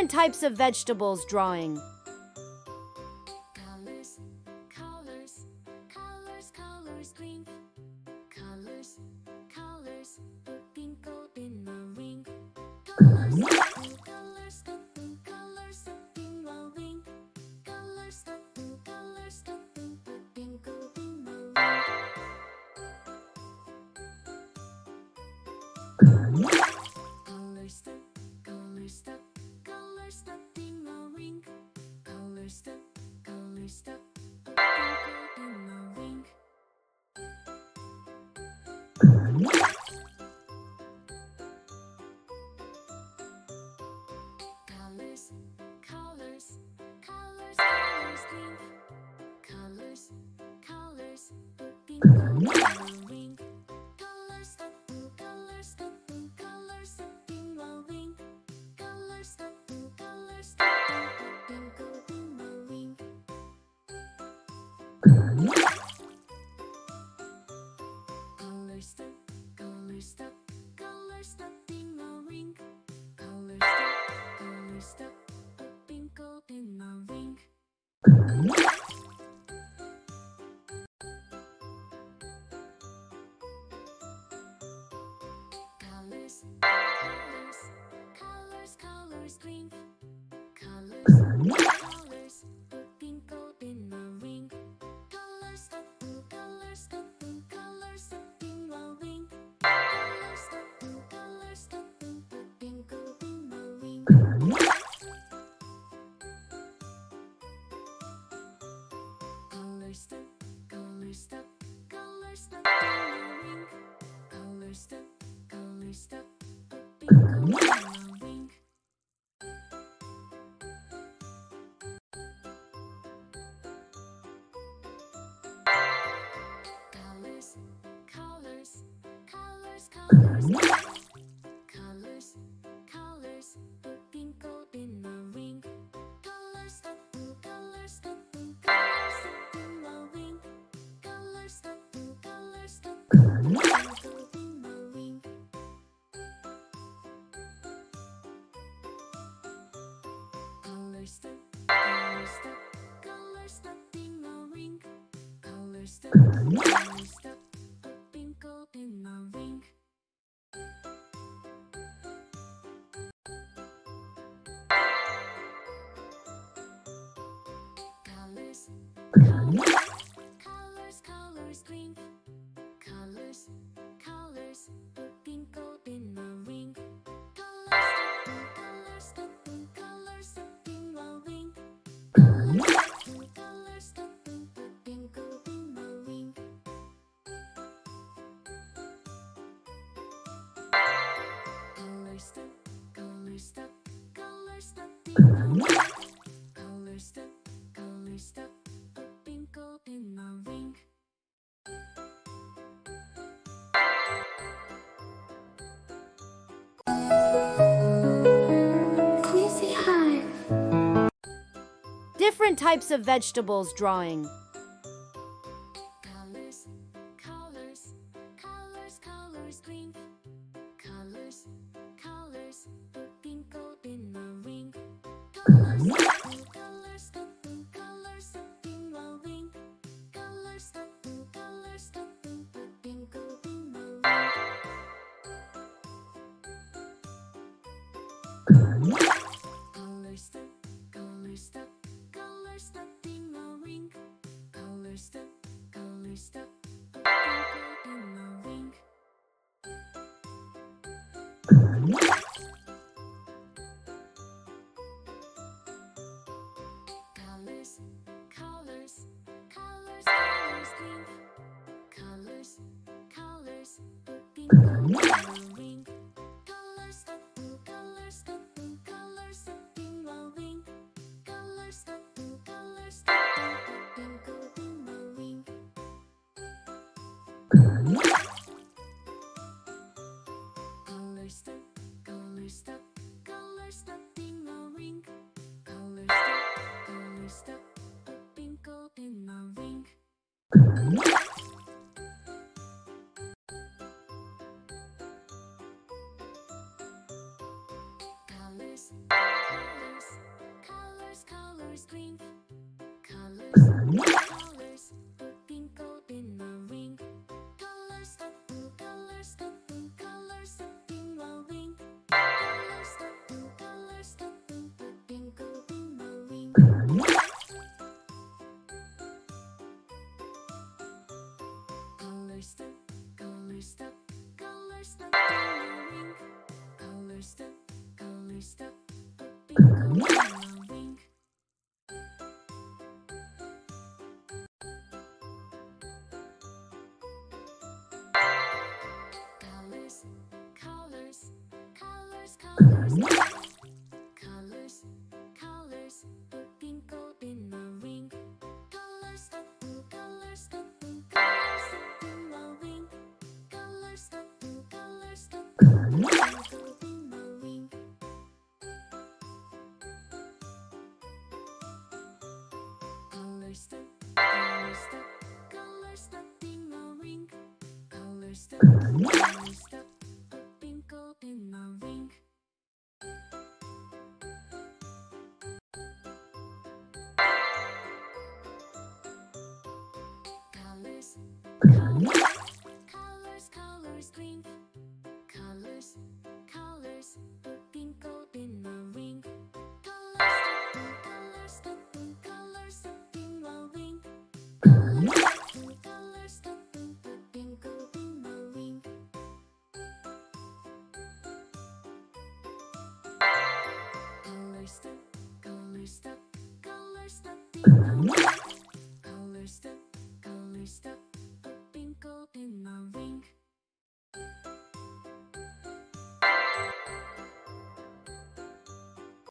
Different types of vegetables drawing. Colors, colors, colors, colors, green. Colors, colors, pink gold in a ring. Colors, colors, colors, pink ring. Colors, colors, pink gold in a ring. Colors, colors, colors, in a ring. Colors, colors, pink gold in a ring. Colors, colors, colors, colors, green. Colors, colors, pink gold in a ring. Colors, colors, colors, in a ring. Colors, colors, pink gold in a ring. Colors, colors, colors, in a ring. Colors, colors, pink gold in a ring. Colors, colors, colors, colors, green. Colors, colors, pink gold in a ring. Colors, colors, colors, in a ring. Colors, colors, pink gold in a ring. Colors, colors, colors, in a ring. Colors, colors, pink gold in a ring. Colors, colors, colors, colors, colors, colors, pink gold in a ring. Colors, colors, colors, in a ring. Colors, colors, pink gold in a ring. Colors, colors, colors, in a ring. Colors, colors, pink gold in a ring. Colors, colors, colors, colors, green. Colors, colors, pink gold in a ring. Colors, colors, colors, in a ring. Colors, colors, pink gold in a ring. Colors, colors, colors, in a ring. Colors, colors, pink gold in a ring. Quizzy Hive. Different types of vegetables drawing. Colors, colors, colors, colors, green. Colors, colors, pink gold in a ring. Colors, colors, colors, in a ring. Colors, colors, pink gold in a ring. Colors, colors, colors, in a ring. Colors, colors, pink gold in a ring. Colors, colors, colors, colors, green. Colors, colors, pink gold in a ring. Colors, colors, colors, in a ring. Colors, colors, pink gold in a ring. Colors, colors, colors, in a ring. Colors, colors, pink gold in a ring. Colors, colors, colors, twinkle in a ring. Colors, colors, colors in a ring. Colors, colors, twinkle in a ring. Colors, colors, colors in a ring. Colors, colors, twinkle in a ring. Colors, colors, colors, colors, colors, twinkle in a ring. Colors, colors, colors in a ring. Colors, colors, twinkle in a ring. Colors, colors, colors in a ring. Colors, colors, twinkle in a ring. Colors, colors, colors, colors, green.